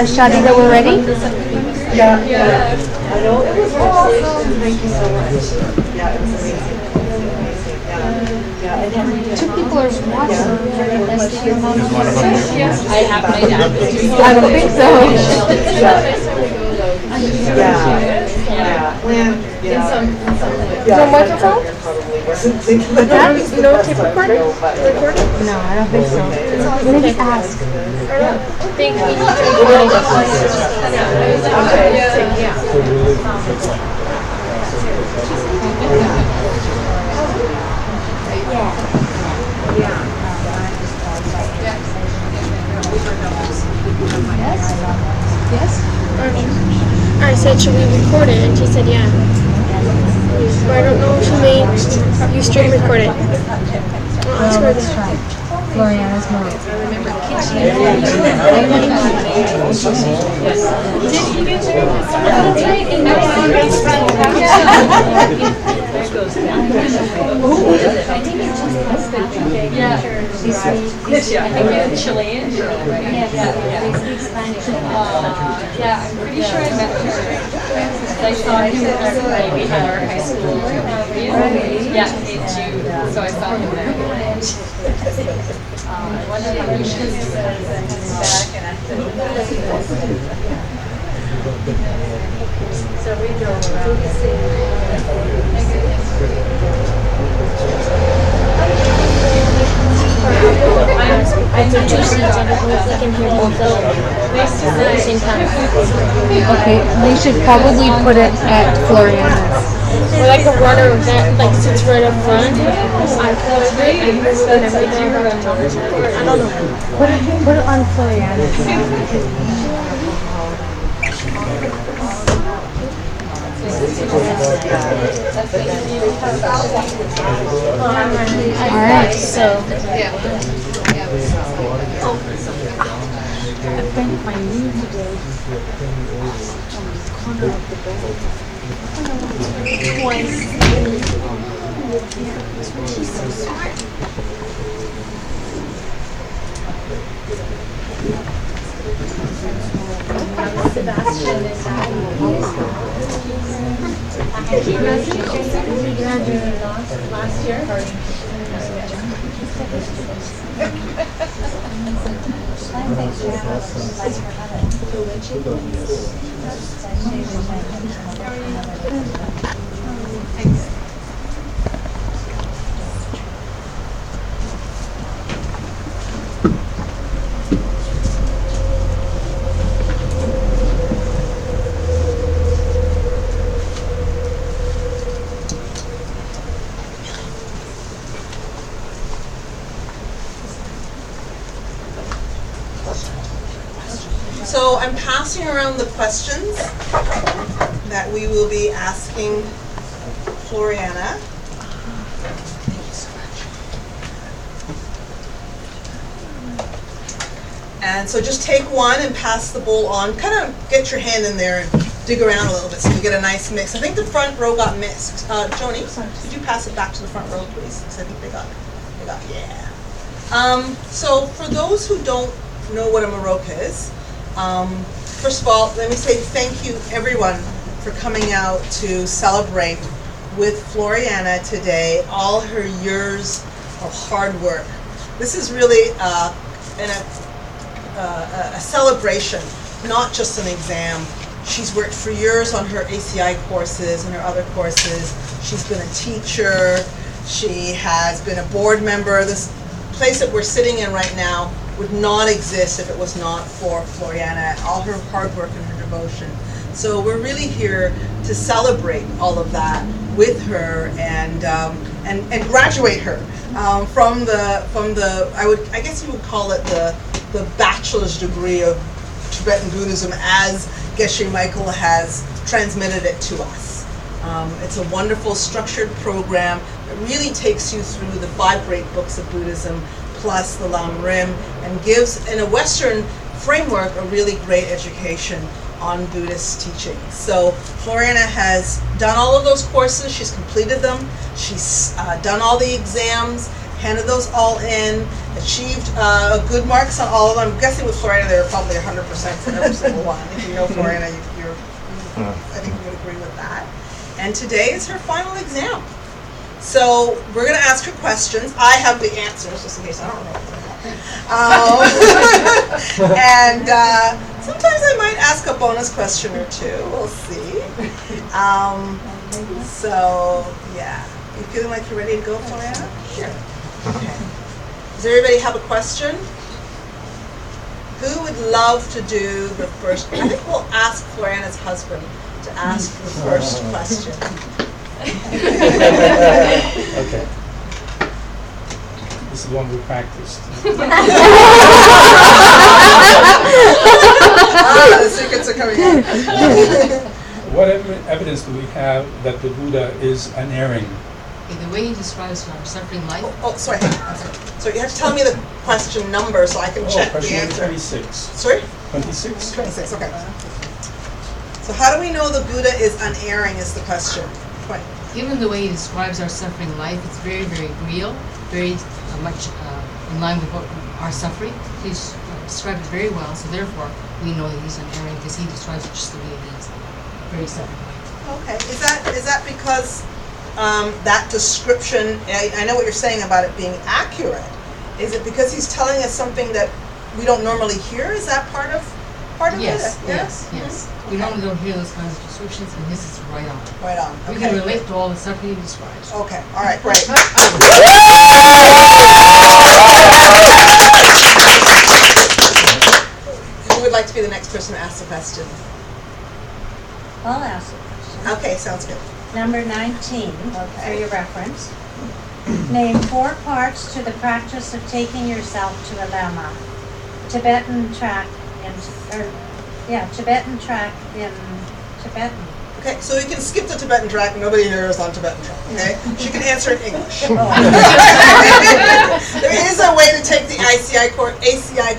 Shadi, that we're ready? Yeah. I know it was awesome. Thank you so much. Yeah, it was amazing. Yeah. Two people are watching. I have my dad. I don't think so. No microphone? No tape recording? No, I don't think so. Maybe ask. I think we need to Yes? I said, should we record it? And she said, yeah. But I don't know if she made you stream record it. Well, let's try. Floriana's Maroke. Chilean. Yeah, I'm pretty sure I met her. I saw him we had our high school reunion. Yeah, in June. So I saw him there. One of the wishes back and so we drove around. I took 2 seats and we can hear both of them at the same time. Okay, they should probably put it at Floriana's. Or like a runner that like sits right up front. I close it and move it whenever they're about to talk. I don't know. Put it on Floriana's. Alright, so I think my knee today. She's so smart. Sebastian is he graduated last year. So I'm passing around the questions that we will be asking Floriana. Thank you so much. And so just take one and pass the bowl on. Kind of get your hand in there and dig around a little bit so you get a nice mix. I think the front row got mixed. Joni, could you pass it back to the front row, please? Because I think they got, yeah. So for those who don't know what a Maroke is, first of all, let me say thank you everyone for coming out to celebrate with Floriana today, all her years of hard work. This is really a celebration, not just an exam. She's worked for years on her ACI courses and her other courses. She's been a teacher. She has been a board member. This place that we're sitting in right now would not exist if it was not for Floriana, all her hard work and her devotion. So we're really here to celebrate all of that with her and graduate her from the I guess you would call it the bachelor's degree of Tibetan Buddhism as Geshe Michael has transmitted it to us. It's a wonderful structured program that really takes you through the 5 great books of Buddhism plus the Lam Rim and gives, in a Western framework, a really great education on Buddhist teaching. So Floriana has done all of those courses, she's completed them, she's done all the exams, handed those all in, achieved good marks on all of them. I'm guessing with Floriana they were probably 100% for every single one. If you know Floriana, I think you would agree with that. And today is her final exam. So we're going to ask her questions. I have the answers, just in case I don't know. And sometimes I might ask a bonus question or two. We'll see. So, yeah. You feeling like you're ready to go, Floriana? Sure. Okay. Does everybody have a question? Who would love to do the first? I think we'll ask Floriana's husband to ask the first question. Okay. This is the one we practiced. The secrets are coming out. What evidence do we have that the Buddha is unerring? The way he describes our suffering life. Oh, sorry. So you have to tell me the question number so I can check the Question answer. 26. Sorry? 26? 26, okay. So how do we know the Buddha is unerring is the question. 20. Given the way he describes our suffering life, it's very, very real, very much in line with what our suffering. He's described it very well, so therefore we know that he's unerring because he describes it just the way it is. Very suffering life. Okay. Is that because that description, I know what you're saying about it being accurate. Is it because he's telling us something that we don't normally hear? Is that part of Yes, it? yes. Mm-hmm. We normally don't hear those kinds of descriptions, and this is right on. Right on. We Okay. can relate to all the suffering he describes. Okay. All right. Great. Who would like to be the next person to ask the question? I'll ask a question. Okay. Sounds good. Number 19, for your reference. Name 4 parts to the practice of taking yourself to a Lama. Tibetan track in Tibetan. Okay, so you can skip the Tibetan track. Nobody here is on Tibetan track, okay? She can answer in English. There is a way to take the ACI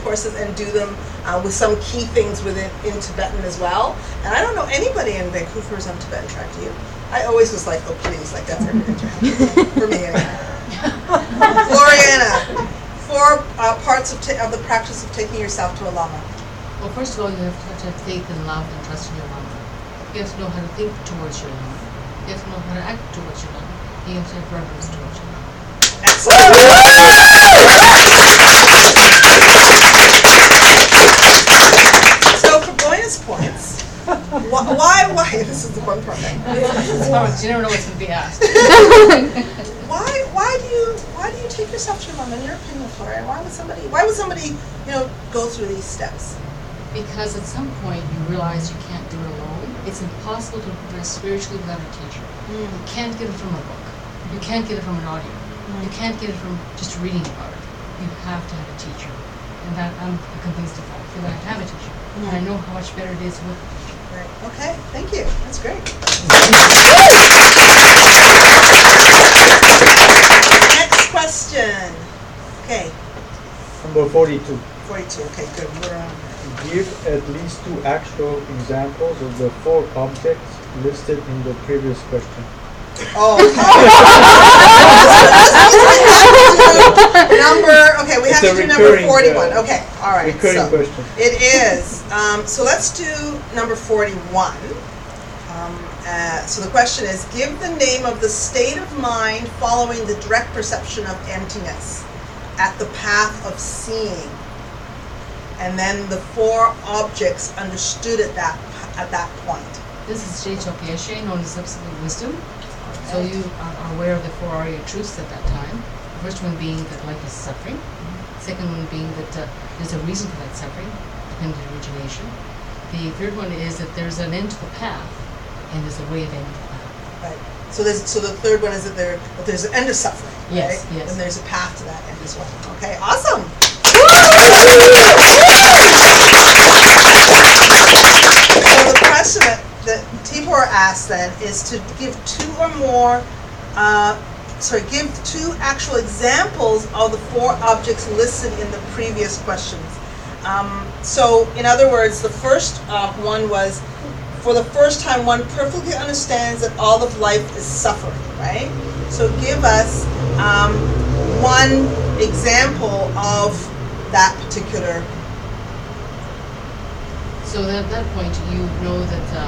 courses and do them with some key things in Tibetan as well. And I don't know anybody in Vancouver who's on Tibetan track, do you? I always was like, oh please, like that's everything for me anyway. Floriana, 4 parts of the practice of taking yourself to a Lama. Well, first of all, you have to have faith and love and trust in your Lama. You have to know how to think towards your Lama. You have to know how to act towards your Lama. You have to have reverence towards your Lama. Excellent. So for bonus points, why? This is the fun part. You never know what's going to be asked. Why do you take yourself to your mom? In your opinion, Floriana, why would somebody go through these steps? Because at some point you realize you can't do it alone. It's impossible to progress spiritually without a teacher. You can't get it from a book. You can't get it from an audio. You can't get it from just reading about it. You have to have a teacher. And that I'm convinced of that. I feel like I have a teacher. And I know how much better it is with a teacher. Right. Okay, thank you. That's great. Next question. Okay, Number 42. 42. Okay, good. We're on. Give at least 2 actual examples of the 4 objects listed in the previous question. Oh. We have to do number 41. Okay, all right. Recurring question. It is. So let's do number 41. So the question is, give the name of the state of mind following the direct perception of emptiness at the path of seeing. And then the 4 objects understood at that point. This is Jaicho Geshe, known as Absolute Wisdom. So you are aware of the 4 Arya truths at that time. The first one being that life is suffering. The second one being that there's a reason for that suffering, dependent origination. The third one is that there's an end to the path, and there's a way of ending the path. Right. So the third one is that there's an end of suffering. Yes, right? yes. And there's a path to that end as well. Okay, awesome. So the question that Tibor asked then is to give 2 actual examples of the 4 objects listed in the previous questions. So in other words, the first one was, for the first time one perfectly understands that all of life is suffering, right? So give us one example of that particular. So at that point, you know that the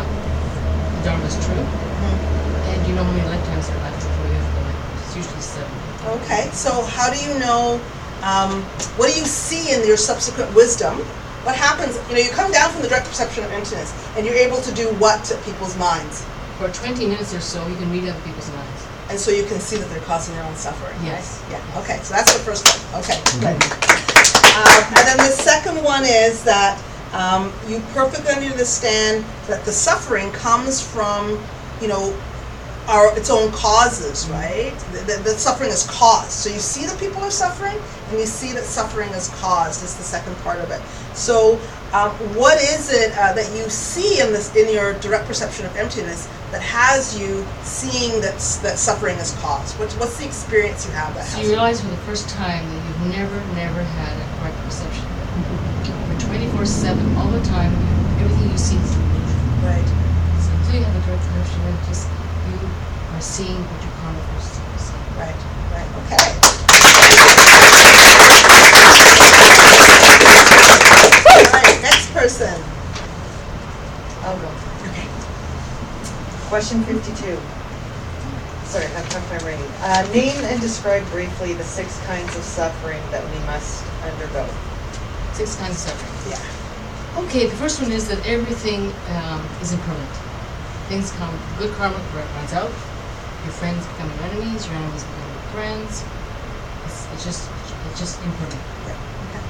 Dharma is true, and you know how many lifetimes are left before you have to go. It's usually 7. Okay, so how do you know, what do you see in your subsequent wisdom? What happens, you come down from the direct perception of emptiness, and you're able to do what to people's minds? For 20 minutes or so, you can read other people's minds. And so you can see that they're causing their own suffering. Yes. Right? Yeah, okay, so that's the first one. Okay, good. And then the second one is that you perfectly understand that the suffering comes from, its own causes, right? The suffering is caused. So you see that people are suffering, and you see that suffering is caused is the second part of it. So what is it that you see in your direct perception of emptiness that has you seeing that suffering is caused? What's the experience you have that So has you realize for the first time that you've never had a correct perception. For 24/7, all the time, everything you see is illusion. Right. So until you have a direct perception, you are seeing what your karma forces are seeing. Right, okay. All right, next person. I'll go. Okay. Question 52. Sorry, I have tough time reading. Name and describe briefly the 6 kinds of suffering that we must undergo. 6 kinds of suffering. Yeah. Okay, the first one is that everything is impermanent. Things come, good karma runs out, your friends become your enemies, your enemies become your friends. It's just impermanent. Yeah. Okay.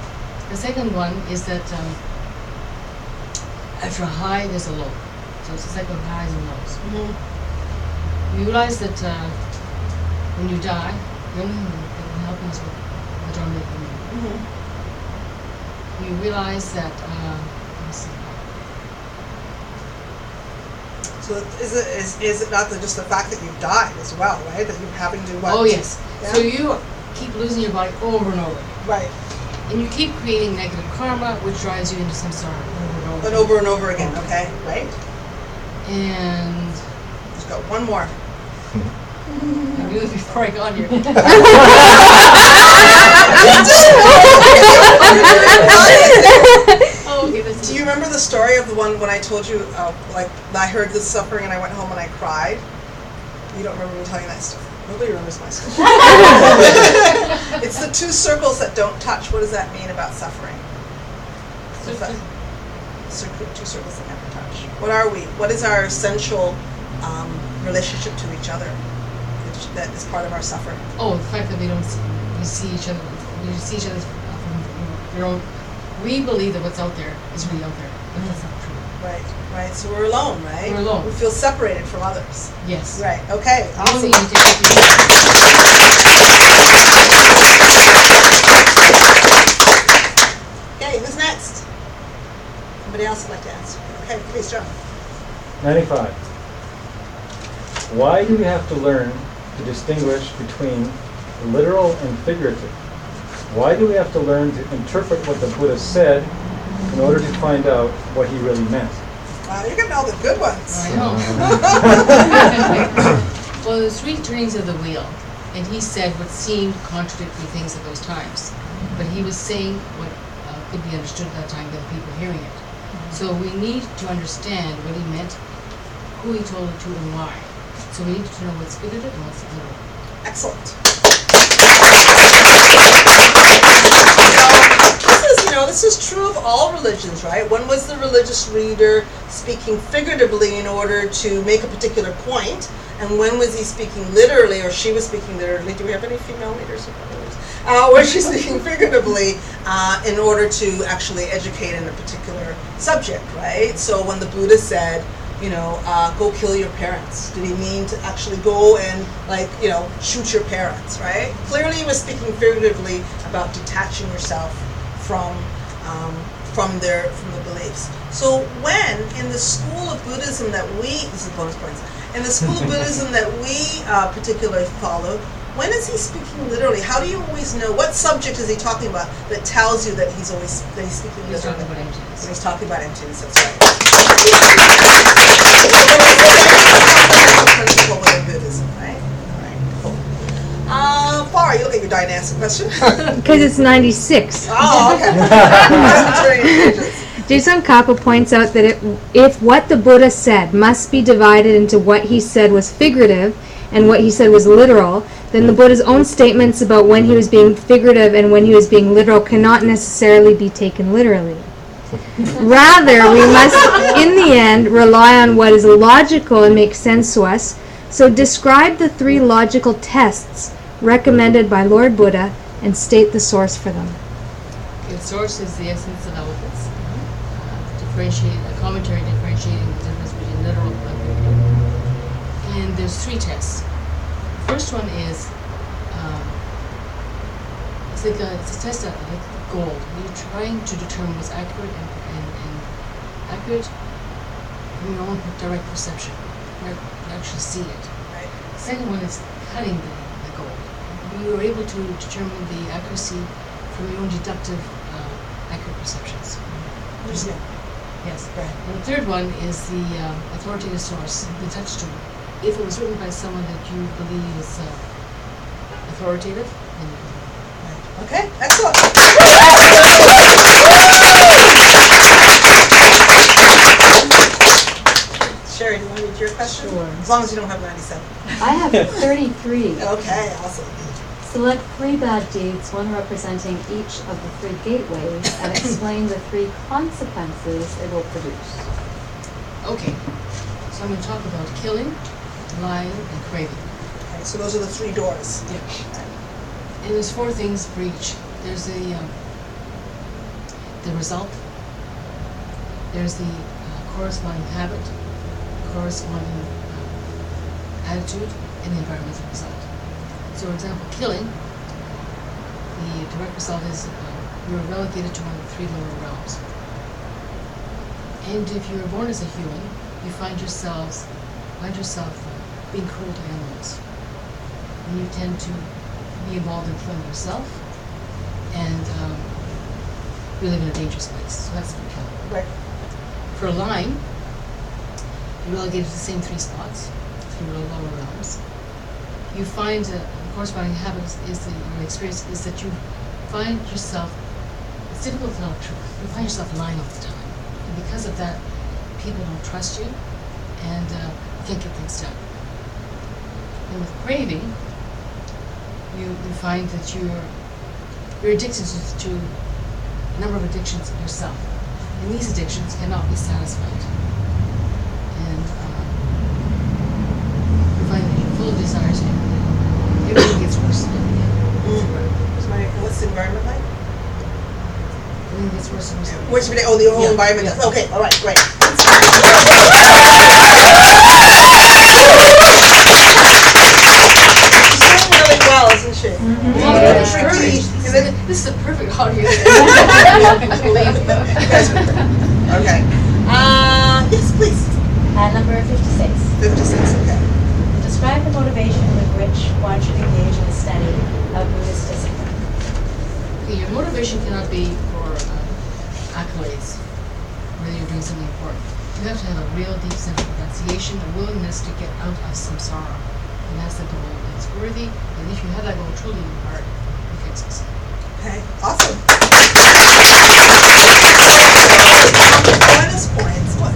The second one is that after a high, there's a low. So it's a cycle of highs and lows. You realize that when you die, the only thing that can help you is what the Dharma can do. You realize that, let me see. So is it not just the fact that you've died as well, right? That you're having to what? Oh yes. Yeah? So you keep losing your body over and over. Right. And you keep creating negative karma, which drives you into samsara over and over. And over and over again, okay? Right? And Just got one more. I knew this before I got here. Oh, okay, that's Do you remember the story of the one when I told you, I heard this suffering and I went home and I cried? You don't remember me telling that story? Nobody remembers my story. It's the 2 circles that don't touch. What does that mean about suffering? What's that? 2 circles that never touch. What are we? What is our essential relationship to each other that is part of our suffering? Oh, the fact that we see each other from your own. We believe that what's out there is really out there, but that's not true. Right. So we're alone, right? We're alone. We feel separated from others. Yes. Right. Okay. Awesome. Only you take Okay. Who's next? Somebody else would like to answer. Okay, please, John. 95. Why do we have to learn to distinguish between literal and figurative? Why do we have to learn to interpret what the Buddha said in order to find out what he really meant? Wow, you're getting all the good ones. I know. Well, there's 3 turnings of the wheel, and he said what seemed contradictory things at those times. But he was saying what could be understood at that time by the people hearing it. So we need to understand what he meant, who he told it to, and why. So we need to know what's figurative and what's literal. Excellent. This is true of all religions, right? When was the religious leader speaking figuratively in order to make a particular point? And when was he speaking literally, or she was speaking literally? Do we have any female leaders? Was she speaking figuratively in order to actually educate in a particular subject, right? So when the Buddha said, go kill your parents, did he mean to actually go and shoot your parents, right? Clearly he was speaking figuratively about detaching yourself from the beliefs. So when in the school of Buddhism that this is bonus points, in the school of Buddhism that we particularly follow, when is he speaking literally? How do you always know? What subject is he talking about that tells you that he's speaking literally? He's talking about emptiness. When he's talking about emptiness, that's right. Principle within Buddhism, right? All right, cool. Why you look like you're dying to ask a question? Because it's 96. Oh, okay. Tsongkhapa points out that if what the Buddha said must be divided into what he said was figurative and what he said was literal, then the Buddha's own statements about when he was being figurative and when he was being literal cannot necessarily be taken literally. Rather, we must, in the end, rely on what is logical and makes sense to us. So describe the 3 logical tests recommended by Lord Buddha and state the source for them. The source is the essence of eloquence. Differentiate a commentary differentiating the difference between literal and figurative. And there's 3 tests. The first one is it's a test like gold. You're trying to determine what's accurate and accurate from your own direct perception. You actually see it. Right. The second one is cutting the gold. You are able to determine the accuracy from your own deductive accurate perceptions. Understand. Yes. Right. And the third one is the authoritative source, the touchstone. If it was written by someone that you believe is authoritative, then you can. Okay, excellent. Sherry, do you want to read your question? Sure. As long as you don't have 97. I have 33. Okay, awesome. Select 3 bad deeds, one representing each of the 3 gateways, and explain the 3 consequences it will produce. Okay. So I'm going to talk about killing, lying, and craving. Okay, so those are the 3 doors. Yeah. And there's 4 things for each. There's the result. There's the corresponding habit, corresponding attitude, and the environmental result. So, for example, killing, the direct result is you're relegated to one of the 3 lower realms. And if you're born as a human, you find yourself being cruel to animals. And you tend to be involved in killing yourself, and you live in a dangerous place. So that's for killing. Right. For lying, you're relegated to the same 3 spots, 3 lower realms. You find the corresponding habit is that your experience is that you find yourself, it's difficult to tell the truth. You find yourself lying all the time. And because of that, people don't trust you, and you can't get things done. And with craving, you find that you're addicted to a number of addictions yourself. And these addictions cannot be satisfied. And you find that you're full of desires, and everything gets worse. What's the environment like? Everything gets worse and worse. Where's the whole environment? Yeah. Okay, all right, great. She's doing really well, isn't she? Tricky. This is a perfect audience. Okay. Yes, please. Number 56. 56, okay. Describe the motivation with which one should engage in the study of Buddhist discipline. Okay, your motivation cannot be for accolades, whether you're doing something important. You have to have a real deep sense of renunciation, a willingness to get out of samsara. And that's the goal. It's worthy, and if you have that goal truly in your heart, you can succeed. Okay, awesome. Bonus points. What?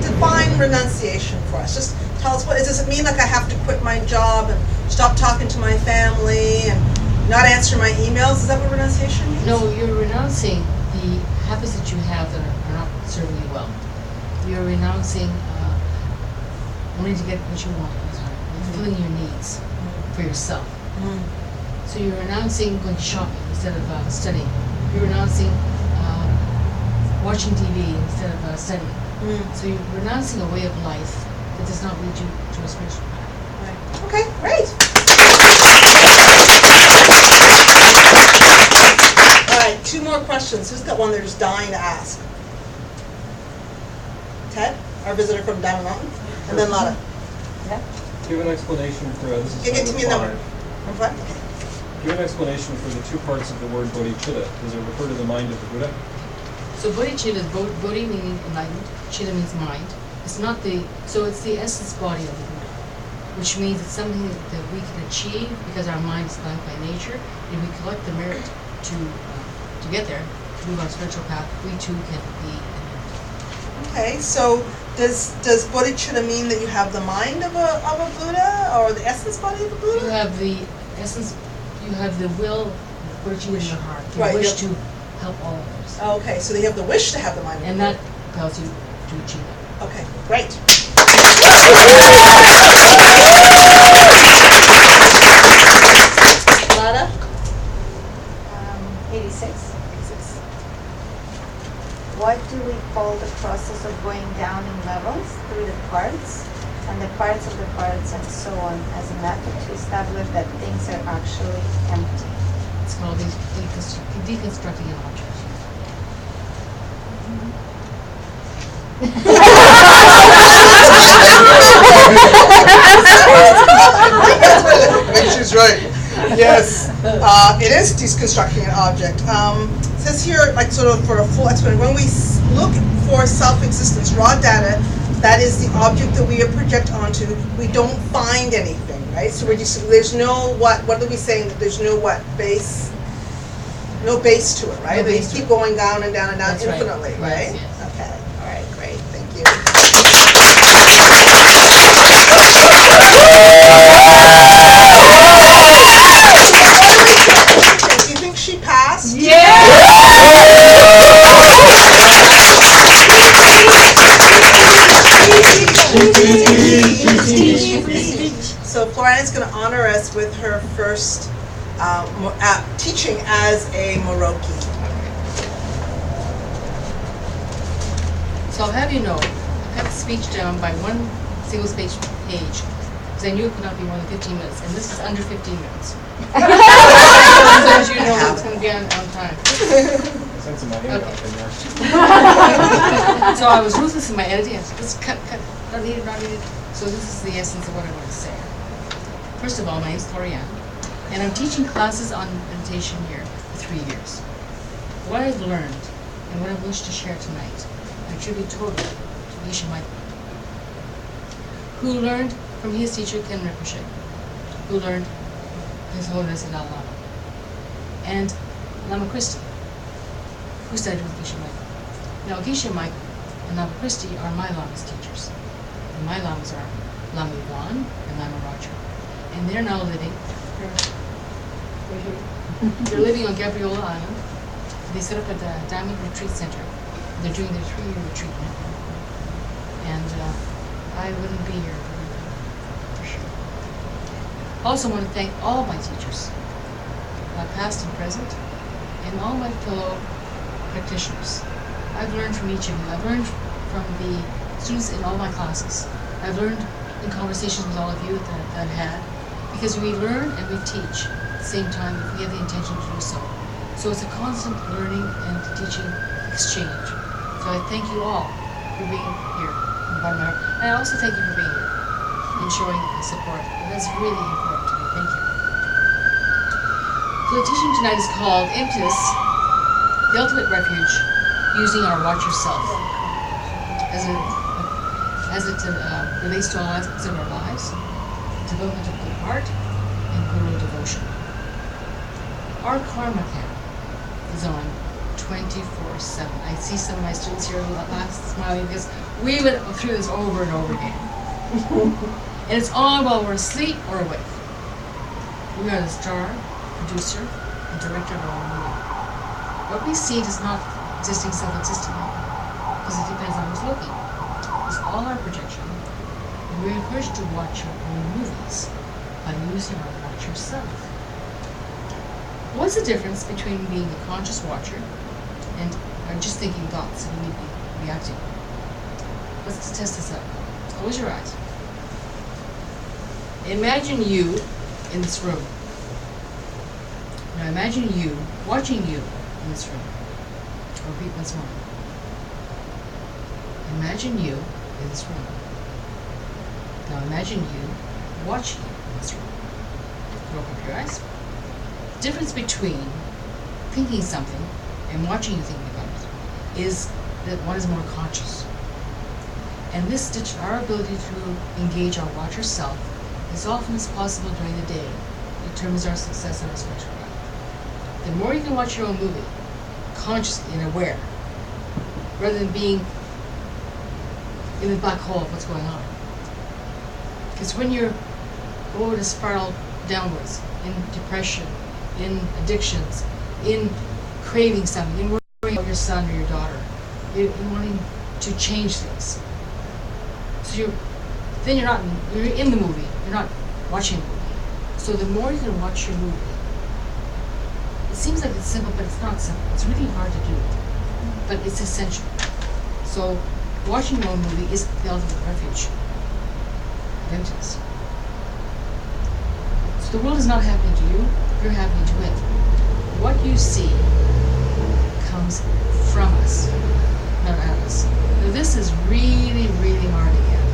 Define renunciation for us. Just tell us does it mean like I have to quit my job and stop talking to my family and not answer my emails? Is that what renunciation means? No, you're renouncing the habits that you have that are not serving you well. You're renouncing wanting to get what you want all the time, fulfilling your needs for yourself. So you're renouncing going shopping instead of studying. You're renouncing watching TV instead of studying. So you're renouncing a way of life that does not lead you to a spiritual path. Right. Okay, great. All right, 2 more questions. Who's got one they're just dying to ask? Ted, our visitor from Diamond Mountain, and then Lada. Give an explanation for this. Is Give me a number. What? Give an explanation for the 2 parts of the word bodhicitta. Does it refer to the mind of the Buddha? So bodhicitta is bodhi meaning enlightened, chitta means mind. It's not it's the essence body of the Buddha. which means it's something that we can achieve because our mind is blank by nature. If we collect the merit to get there, to move on a spiritual path, we too can be enlightened. Okay, so does bodhicitta mean that you have the mind of a Buddha, or the essence body of a Buddha? You have the essence, you have the will, virtue in your heart, the Right, wish yep. to help all others. Okay, so they have the wish to have the mind of a And Buddha. that tells you to achieve it. Okay, great. Lada? 86. What do we call the process of going down in levels through the parts and the parts of the parts and so on as a method to establish that things are actually empty? It's called deconstructing an object. She's right. Yes, it is deconstructing an object. It says here, like sort of for a full explanation, when we look for self-existence, raw data, that is the object that we project onto, we don't find anything, right? So we're just, there's no what are we saying? That there's no what base? No base to it, right? No They base to keep it. going down and down and down That's right. infinitely, right? Yes. Okay, all right, great, thank you. Do you think she passed? So Floriana is going to honor us with her first teaching as a Maroke. So I'll have you know, I cut the speech down by one single speech page, because I knew it could not be more than 15 minutes, and this is under 15 minutes. So as you know, it's going to be on time. Sense of my hand Okay. up in there. So I was ruthless in my editing. I said, let's cut, not needed, not needed. So this is the essence of what I want to say. First of all, my name is Floriana, and I'm teaching classes on meditation here for 3 years. What I've learned and what I wish to share tonight, I attribute totally to Geshe Michael, who learned from his teacher Ken Rinpoche, who learned from His Holiness Dalai Lama, and Lama Christie, who studied with Geshe Michael. Now, Geshe Michael and Lama Christie are my Lama's teachers. And my Lamas are Lama Yuan and Lama Roger. And they're now living, they're living on Gabriola Island. They set up at the Diamond Retreat Center. They're doing their 3-year retreat now. And I wouldn't be here without them, for sure. Also want to thank all my teachers, past and present, and all my fellow practitioners. I've learned from each of you. I've learned from the students in all my classes. I've learned in conversations with all of you that I've had, because we learn and we teach at the same time if we have the intention to do so. So it's a constant learning and teaching exchange. So I thank you all for being here from the bottom of my heart. And I also thank you for being here and showing support. And that's really important to me. Thank you. So the teaching tonight is called Emptiness, the Ultimate Refuge, using our watcher self as it relates to all aspects of our lives, development of good heart, and guru devotion. Our karma camp is on 24/7. I see some of my students here smiling because we went through this over and over again. And it's on while we're asleep or awake. We are the star, producer, and director of our own movie. What we see does not existing self-existently, because it depends on who's looking. It's all our projection. And we're encouraged to watch our own movies by using our watcher self. What's the difference between being a conscious watcher and just thinking thoughts and immediately reacting? Let's test this out. Close your eyes. Imagine you in this room. Now imagine you watching you in this room. I'll repeat once more. Imagine you in this room. Now imagine you watching you in this room. Open up your eyes. The difference between thinking something and watching you thinking about it is that one is more conscious. And this, our ability to engage our watcher self as often as possible during the day determines our success in our spiritual life. The more you can watch your own movie, consciously and aware, rather than being in the black hole of what's going on. Because when you're going to spiral downwards in depression, in addictions, in craving something, in worrying about your son or your daughter, in wanting to change things. So you're in the movie, you're not watching the movie. So the more you can watch your movie, it seems like it's simple, but it's not simple. It's really hard to do, but it's essential. So watching your own movie is the ultimate refuge of emptiness. So the world is not happening to you, you're happening to it. What you see comes from us, not at us. Now this is really, really hard to get.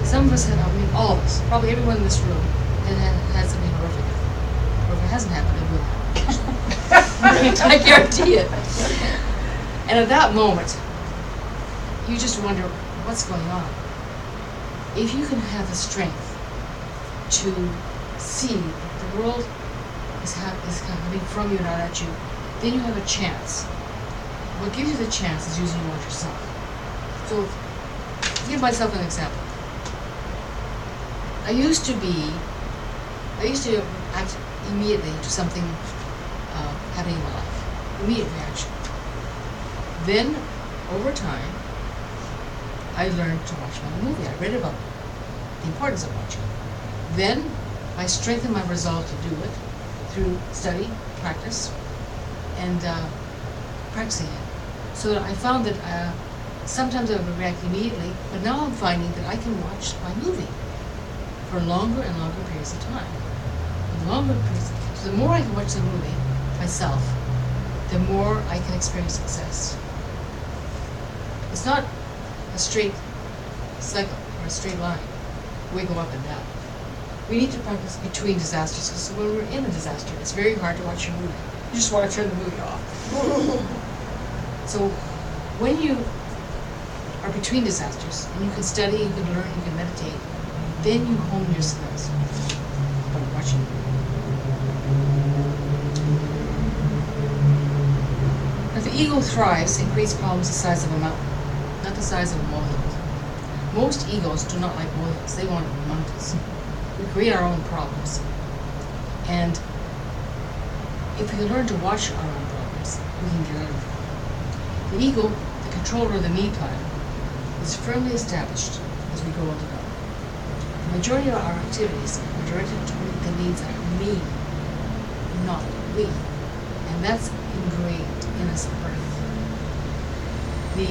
Some of us have, all of us, probably everyone in this room, had something horrific. Or if it hasn't happened, it will happen. I guarantee it. And at that moment, you just wonder, what's going on? If you can have the strength to see that the world is coming from you, not at you, then you have a chance. What gives you the chance is using your yourself. So, to give myself an example. I used to act immediately to something happening in my life. Immediate reaction. Then, over time, I learned to watch my movie. I read about the importance of watching. Then, I strengthened my resolve to do it through study, practice, and practicing it. So that I found that sometimes I would react immediately, but now I'm finding that I can watch my movie for longer and longer periods of time. So the more I can watch the movie myself, the more I can experience success. It's not a straight cycle or a straight line. We go up and down. We need to practice between disasters, because when we're in a disaster, it's very hard to watch your movie. You just want to turn the movie off. So when you are between disasters, and you can study, you can learn, you can meditate, then you hone your skills by watching. If the ego thrives, it creates problems the size of a mountain, not the size of a molehill. Most egos do not like molehills, they want mountains. We create our own problems. And if we can learn to watch our own problems, we can get out of them. The ego, the controller of the me plan, is firmly established as we grow older. The majority of our activities are directed toward the needs of me, not we. And that's ingrained in us at birth. The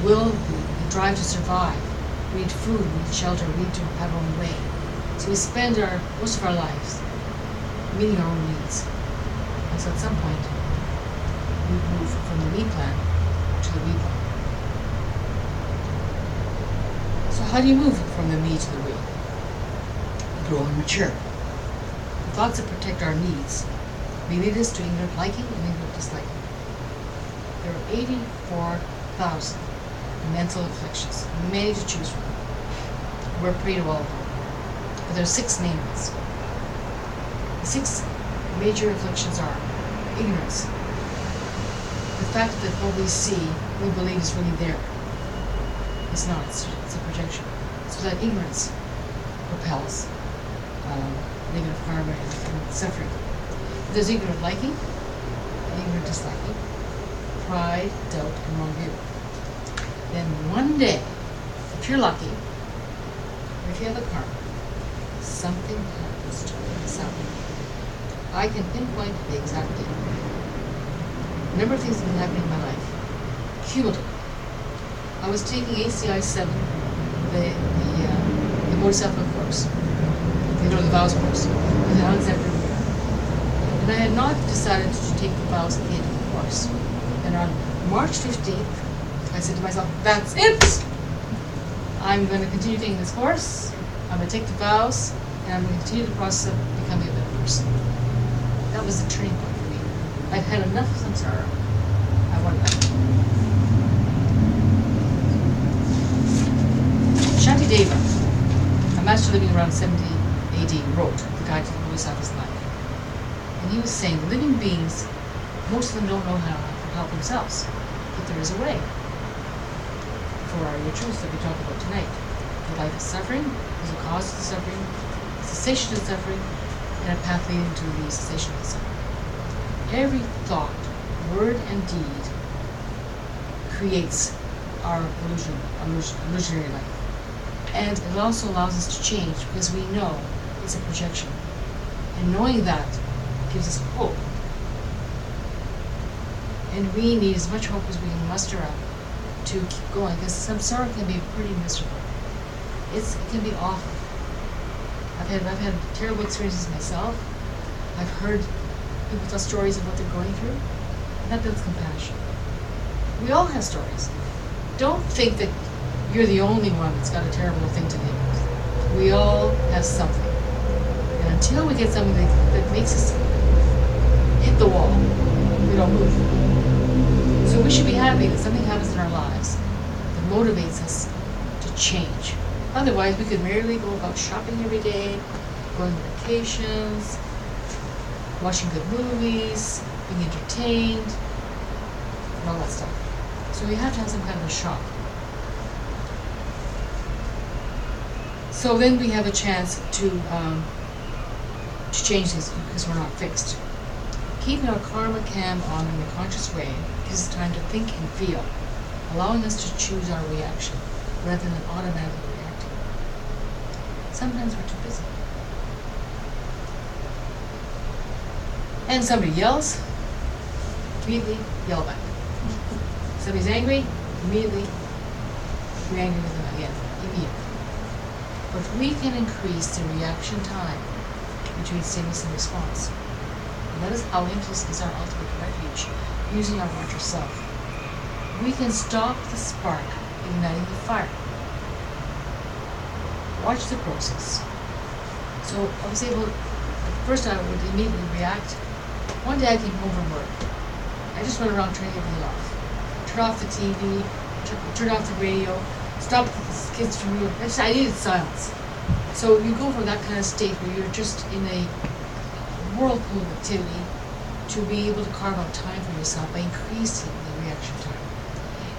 will, the drive to survive. We need food, we need shelter, we need to have our own way. So we spend most of our lives meeting our own needs. And so at some point, we move from the me plan to the we plan. So how do you move from the me to the we? We grow and mature. The thoughts that protect our needs may lead us to ignorant liking and ignorant disliking. There are 84,000 mental afflictions, many to choose from. We're afraid of all of them. But there are 6 main ones. The 6 major afflictions are ignorance. The fact that what we see, we believe is really there. It's not, it's a projection. So that ignorance propels negative karma and suffering. There's ignorant liking, ignorant disliking, pride, doubt, and wrong view. Then one day, if you're lucky, or if you have the karma, something happens to something. I can pinpoint the exact date. A number of things have been happening in my life. Cumulative. I was taking ACI 7, the Bodhisattva course, the vows course, with Alexander. And I had not decided to take the vows at the end of the course. And on March 15th, I said to myself, that's it! I'm going to continue taking this course, I'm going to take the vows, and I'm going to continue the process of becoming a better person. That was the turning point for me. I've had enough of samsara. I want that. Shantideva, a pastor living around 70 AD wrote the Guide to the Holy Office Life. And he was saying living beings, most of them don't know how to help themselves, but there is a way. For our truths that we talk about tonight. The life of suffering, there's a cause of the suffering, cessation of suffering, and a path leading to the cessation of the suffering. Every thought, word, and deed creates our illusionary life. And it also allows us to change because we know it's a projection. And knowing that gives us hope. And we need as much hope as we can muster up to keep going, because samsara can be pretty miserable. It can be awful. I've had terrible experiences myself. I've heard people tell stories of what they're going through, and that builds compassion. We all have stories. Don't think that you're the only one that's got a terrible thing to deal with. We all have something. And until we get something that makes us hit the wall, we don't move. So we should be happy that something happens in our lives that motivates us to change. Otherwise, we could merely go about shopping every day, going on vacations, watching good movies, being entertained, and all that stuff. So we have to have some kind of a shock. So then we have a chance to change this because we're not fixed. Keeping our karma cam on in a conscious way gives us time to think and feel, allowing us to choose our reaction rather than automatically reacting. Sometimes we're too busy. And somebody yells, immediately yell back. Somebody's angry, immediately be angry with them again, immediately. But we can increase the reaction time between stimulus and response. And that is how impulse is our ultimate refuge, using our larger self. We can stop the spark, igniting the fire. Watch the process. So I was able, at first I would immediately react. One day I came home from work. I just went around turning everything off. Turn off the TV, turn off the radio, stop the kids from reading. I needed silence. So you go from that kind of state where you're just in a whirlpool of activity to be able to carve out time for yourself by increasing the reaction time.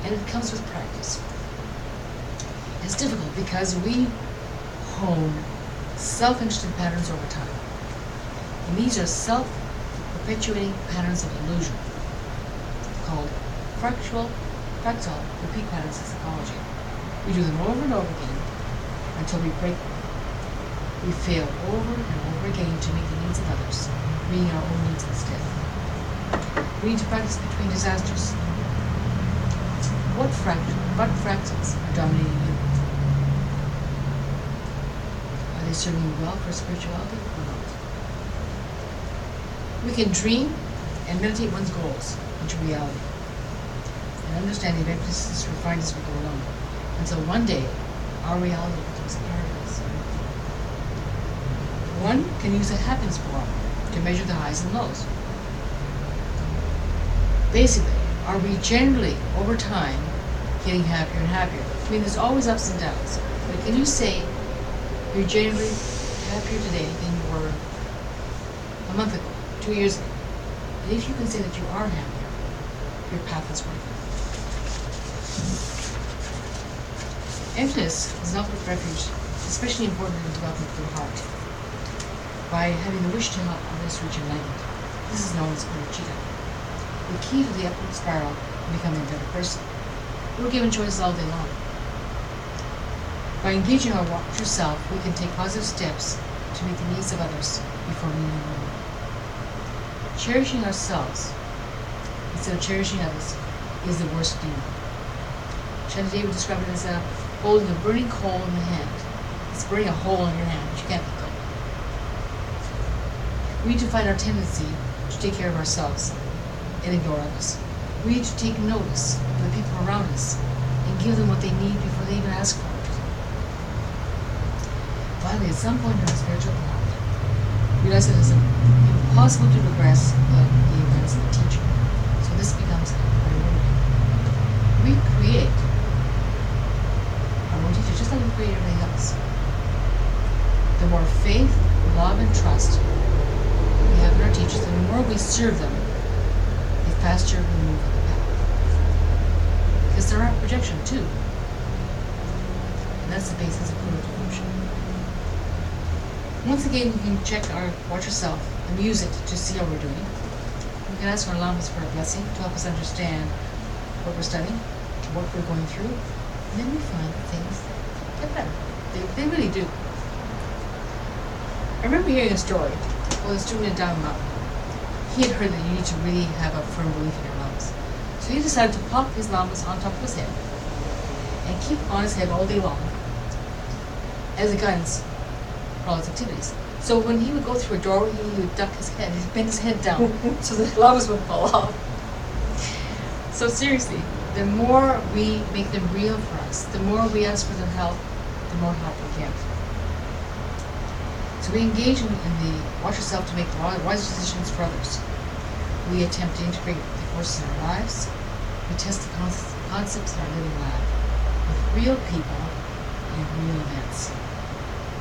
And it comes with practice. It's difficult because we hone self-interested patterns over time. And these are self-perpetuating patterns of illusion called fractal repeat patterns in psychology. We do them over and over again until we break them. We fail over and over again to meet the needs of others, meeting our own needs instead. We need to practice between disasters. What fractals are dominating you? Are they serving you well for spirituality or not? We can dream and meditate one's goals into reality and understand the events as refined as we go along, until one day our reality becomes a paradise. One can use a happiness barometer to measure the highs and lows. Basically, are we generally, over time, getting happier and happier? I mean, there's always ups and downs, but can you say you're generally happier today than you were a month ago, 2 years ago? And if you can say that you are happier, your path is working. Emptiness is not with refuge, especially important in the development of the heart. By having the wish to help others reach enlightenment. This is known as bodhicitta. The key to the upward spiral in becoming a better person. We're given choices all day long. By engaging our watcher self, we can take positive steps to meet the needs of others before meeting them. Cherishing ourselves instead of cherishing others is the worst demon. Shantideva would describe it as holding a burning coal in the hand. It's burning a hole in your hand, but you can't let go. We need to find our tendency to take care of ourselves and ignore others. We need to take notice of the people around us and give them what they need before they even ask for it. Finally, at some point in our spiritual path, realize that it's impossible to progress without the events of the teacher. So this becomes a priority. We create our own teacher just like we create everything else. the more faith, love, and trust we have in our teachers, and the more we serve them, the faster we move on the path. Because they're our projection too. And that's the basis of Buddha devotion. Once again, we can check our watch yourself and use it to see how we're doing. We can ask our lamas for a blessing to help us understand what we're studying, what we're going through, and then we find that things get better. They really do. I remember hearing a story with a student in Dhamma. He had heard that you need to really have a firm belief in your lamas. So he decided to plop his lamas on top of his head and keep on his head all day long as a guidance for all his activities. So when he would go through a doorway, he would duck his head, he'd bend his head down so the lamas would fall off. So seriously, the more we make them real for us, the more we ask for their help, the more help we get. So we engage in the watch yourself to make wise decisions for others. We attempt to integrate the courses in our lives. We test the concepts in our living lab with real people and real events.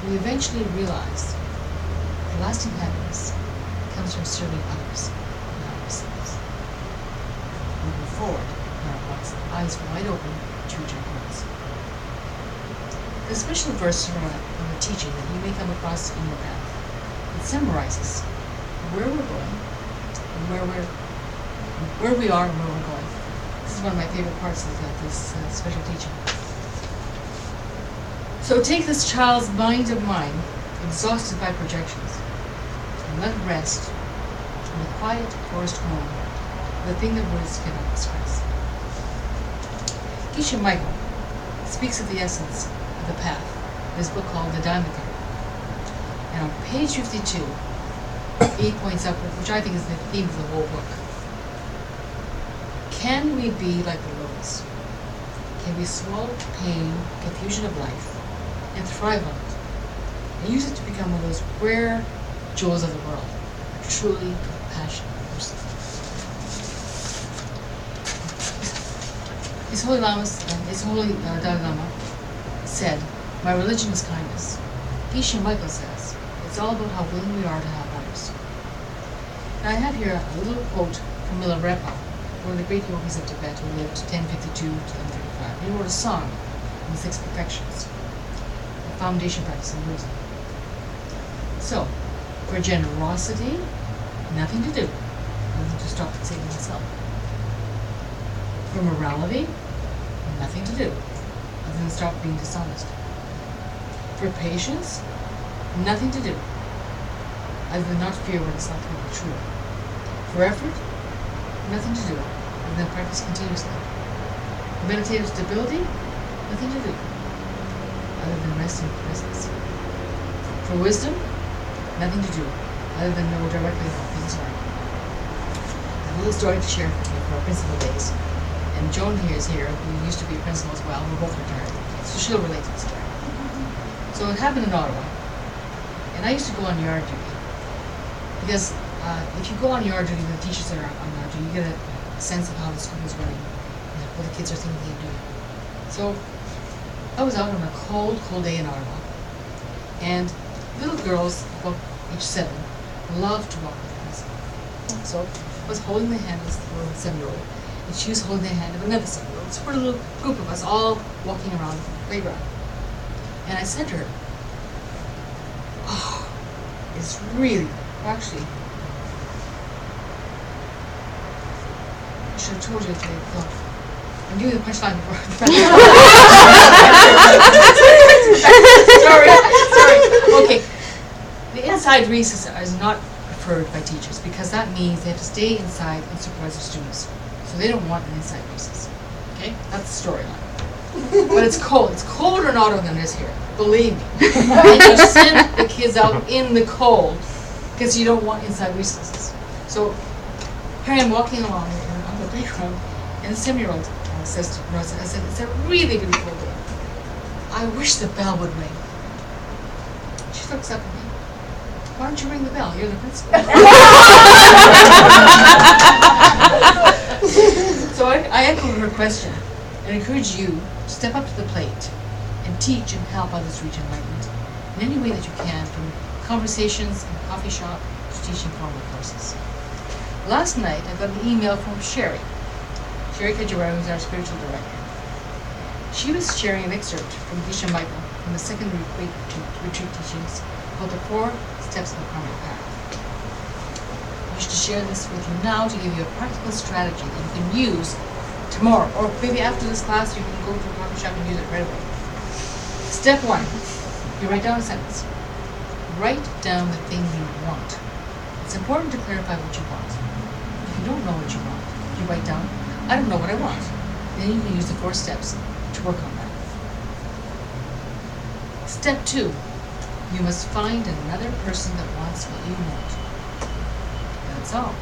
We eventually realize that lasting happiness comes from serving others, not ourselves. Moving forward, our eyes wide open to reach our goals. The special verse from a teaching that you may come across in your path, it summarizes where we're going, and where we are and where we're going. This is one of my favorite parts of this special teaching. So take this child's mind of mine, exhausted by projections, and let it rest in a quiet forest home, the thing that words cannot express. Geshe Michael speaks of the essence of the path in his book called The Diamond Cutter. And on page 52, he points out, which I think is the theme of the whole book. Can we be like the lotus? Can we swallow pain, confusion of life, and thrive on it, and use it to become one of those rare jewels of the world, a truly compassionate person? His Holy Dalai Lama said, "My religion is kindness." Geshe Michael says, "It's all about how willing we are to help others." Now I have here a little quote from Milarepa, one of the great yogis of Tibet who lived 1052 to 1035. He wrote a song on the six perfections, a foundation practice in Buddhism. So, for generosity, nothing to do other than to stop fixating on self. For morality, nothing to do other than stop being dishonest. For patience, nothing to do other than not fear what is not really true. For effort, nothing to do other than practice continuously. For meditative stability, nothing to do other than rest in presence. For wisdom, nothing to do other than know directly how things are. I have a little story to share with you from our principal days. And Joan here is here, who used to be a principal as well. We're both retired, so she'll relate to the story. So it happened in Ottawa, and I used to go on yard duty because if you go on yard duty with the teachers that are on yard duty, you get a sense of how the school is running, what the kids are thinking and doing. So I was out on a cold, cold day in Ottawa, and little girls, about age 7, love to walk with us. So I was holding the hand of this little 7-year-old. And she was holding the hand of another 7-year-old. So we're a little group of us all walking around the playground. And I said to her, "Oh, it's really, actually, I should have told you today, thought. I'm doing the punchline before. Sorry. Okay. The inside recess is not preferred by teachers because that means they have to stay inside and supervise their students. So they don't want an inside recess. Okay? That's the storyline. But it's cold. It's colder in Ottawa than it is here. Believe me. And you send the kids out in the cold because you don't want inside recesses. So here I am walking along on the playground, and the 7-year-old says to me, I said, "It's a really, really cold day. I wish the bell would ring." She looks up at me. "Why don't you ring the bell? You're the principal." So I echoed her question and encourage you to step up to the plate and teach and help others reach enlightenment. in any way that you can, from conversations in a coffee shop to teaching formal courses. Last night, I got an email from Sherry Kajawara, who's our spiritual director. She was sharing an excerpt from Geshe Michael from the second retreat teachings called The 4 Steps of the Karmic Path. I wish to share this with you now to give you a practical strategy that you can use tomorrow, or maybe after this class you can go to a coffee shop and use it right away. Step 1, you write down a sentence. Write down the thing you want. It's important to clarify what you want. If you don't know what you want, you write down, I don't know what I want. Then you can use the 4 steps to work on that. Step 2, you must find another person that wants what you want. That's all.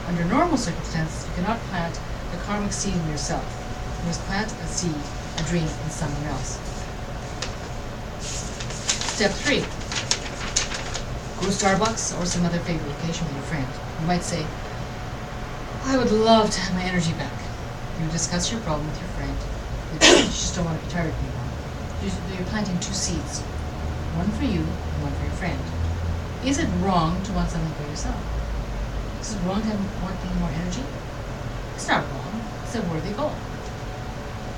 Under normal circumstances, you cannot plant the karmic seed in yourself. You must plant a seed, a dream, in someone else. Step 3, go to Starbucks or some other favorite location with your friend. You might say, I would love to have my energy back. You discuss your problem with your friend. You just don't want to be tired anymore. You're planting 2 seeds, one for you and one for your friend. Is it wrong to want something for yourself? Is it wrong to want more energy? It's not wrong. It's a worthy goal.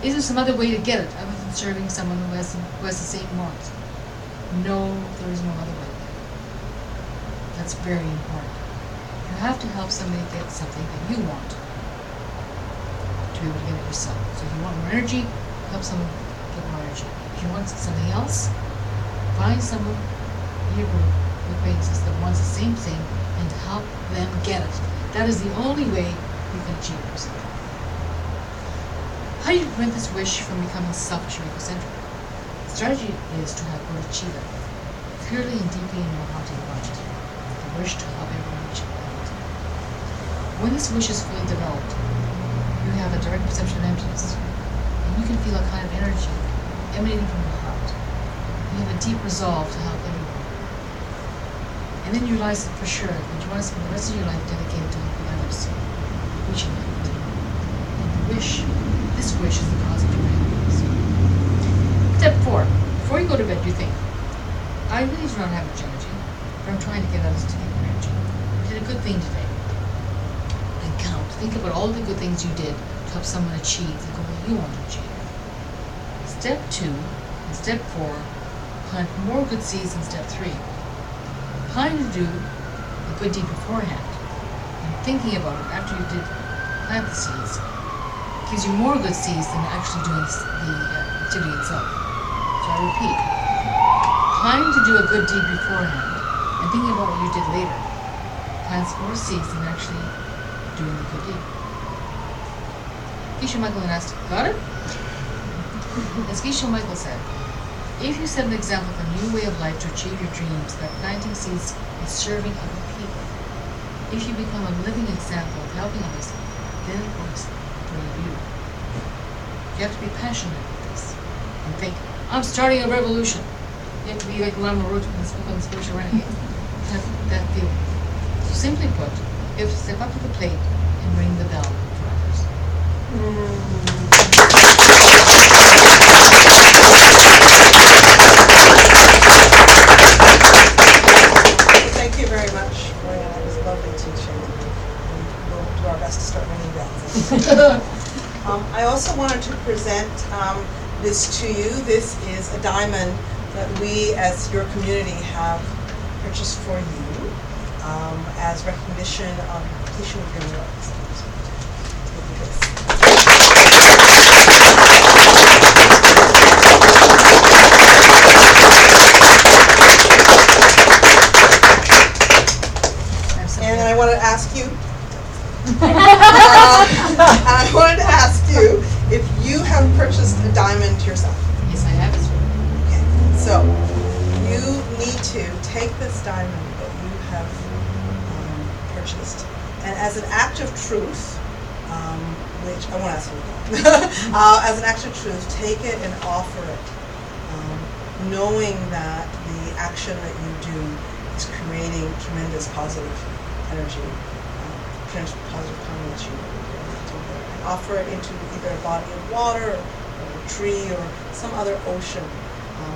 Is there some other way to get it other than serving someone who has the same want? No, there is no other way. That's very important. You have to help somebody get something that you want to be able to get it yourself. So if you want more energy, help someone get more energy. If you want something else, find someone in your group with acquaintances that wants the same thing and help them get it. That is the only way you can achieve it yourself. How do you prevent this wish from becoming selfish or egocentric? The strategy is to have bodhicitta clearly and deeply in your heart and mind. The wish to help everyone reach it. When this wish is fully developed, you have a direct perception of emptiness, and you can feel a kind of energy emanating from your heart. You have a deep resolve to help everyone. And then you realize that for sure that you want to spend the rest of your life dedicated to helping others, reaching them. And this wish is the cause of your happiness. Step 4. Before you go to bed, you think, I really do not have much energy, but I'm trying to get others to get more energy. You did a good thing today. And count. Think about all the good things you did to help someone achieve the goal you want to achieve. Step 2 and Step 4 plant more good seeds than Step 3. Planning to do a good deed beforehand and thinking about it after you did plant the seeds gives you more good seeds than actually doing the activity itself. So I repeat, planning to do a good deed beforehand and thinking about what you did later plants more seeds than actually doing the good deed. Geshe Michael asked, got it? As Geshe Michael said, if you set an example of a new way of life to achieve your dreams by planting seeds and serving other people, if you become a living example of helping others, then it works for you. You have to be passionate about this and think, I'm starting a revolution. You have to be like Maroke in this book on the spiritual renegade. Have that feeling. So simply put, you have to step up to the plate and ring the bell for others. Thank you very much, Floriana. It was a lovely teaching. We'll do our best to start ringing bells. I also wanted to present this to you. This is a diamond that we, as your community, have purchased for you as recognition of completion of your work. So, take this. And I want to ask you, I wanted to ask you if you have purchased a diamond yourself. Yes, I have. Okay, so you need to take this diamond that you have purchased, and as an act of truth, which I won't ask you, as an act of truth, take it and offer it, knowing that the action that you do is creating tremendous positive energy, tremendous positive karma that you and offer it into either a body of water or a tree or some other ocean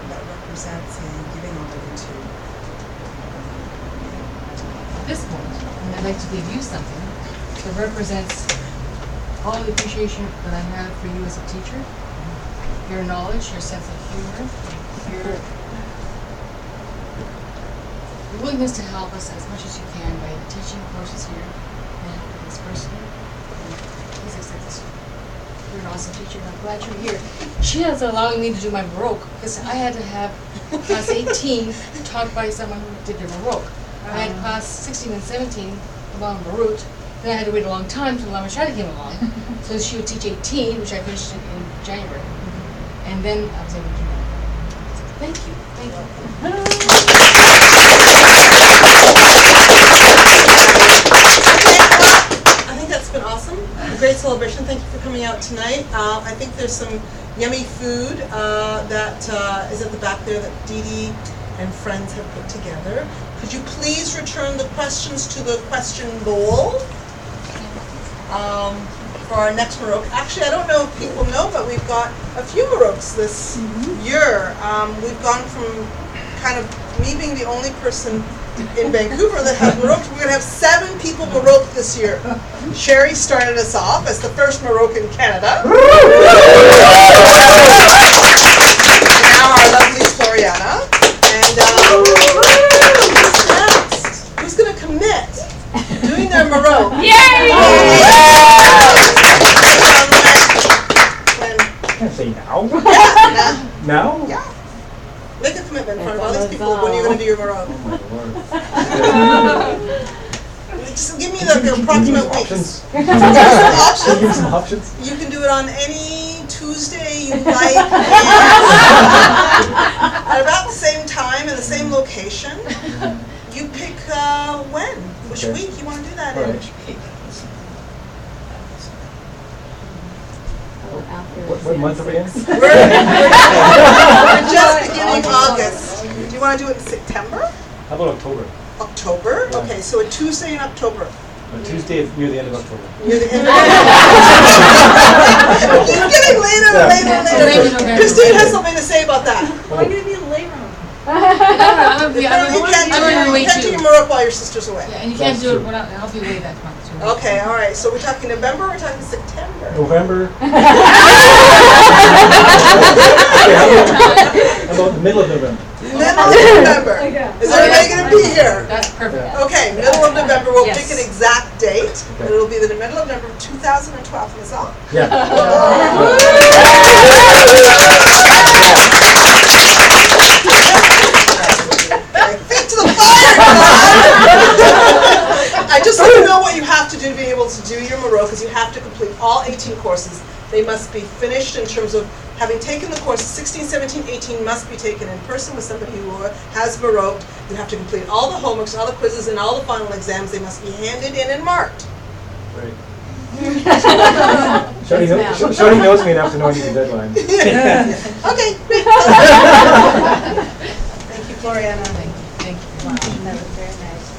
that represents in giving honor to? At this point, and I'd like to give you something that represents all the appreciation that I have for you as a teacher, your knowledge, your sense of humor, your willingness to help us as much as you can by teaching courses here and this person. Please accept this. You're an awesome teacher, and I'm glad you're here. She is allowing me to do my Maroke because I had to have class 18 taught by someone who did their Maroke. I had class 16 and 17 along Maroke. Then I had to wait a long time until Lamashadi came along. So she would teach 18, which I finished in January. And then I was able to do that. So thank you. Thank you. I think that's been awesome. A great celebration. Thank you for coming out tonight. I think there's some yummy food that is at the back there that Dee Dee and friends have put together. Could you please return the questions to the question bowl for our next Maroke? Actually, I don't know if people know, but we've got a few Marokes this year. We've gone from kind of me being the only person in Vancouver that has Maroke. We're going to have 7 people Maroke this year. Sherry started us off as the first Maroke in Canada. Now our lovely Floriana. And who's next? Who's going to commit to doing their Maroke? Yay! Can't say now. Yeah. Now? Yeah. Make a commitment in front of all these people when you're going to do your Maroke. Oh my lord. Just give me the approximate weeks. Options? Options. Give me some options. You can do it on any Tuesday you like. At about the same time in the same location. You pick when, which Okay. week you want to do that All in. right. What month are we in? We're just beginning August. Do you want to do it in September? How about October? October? Yeah. Okay, so a Tuesday in October. A Tuesday near the end of October. Near the end of It's getting later and later and later. Christine has something to say about that. I don't know. You can't do your Maroke while your sister's away. Yeah, and you can't That's do it true. without, I'll be away that month too. Okay, all right. So we're talking November, we're talking September. November. Okay, how about the middle of November? Middle of November. Is everybody going to be here? That's perfect. Okay, middle of November. We'll Yes. pick an exact date. Okay. And it'll be the middle of November 2012. Is all? Yeah. Feet to the fire, I just want to know what you have to do to be able to do your Maroke, is you have to complete all 18 courses. They must be finished in terms of having taken the courses. 16, 17, 18 must be taken in person with somebody who has Maroke. You have to complete all the homeworks, all the quizzes, and all the final exams. They must be handed in and marked. Right. Shoni knows me enough to know I need a deadline. Okay, great. Thank you, Floriana. Thank you. Thank you. That was very nice.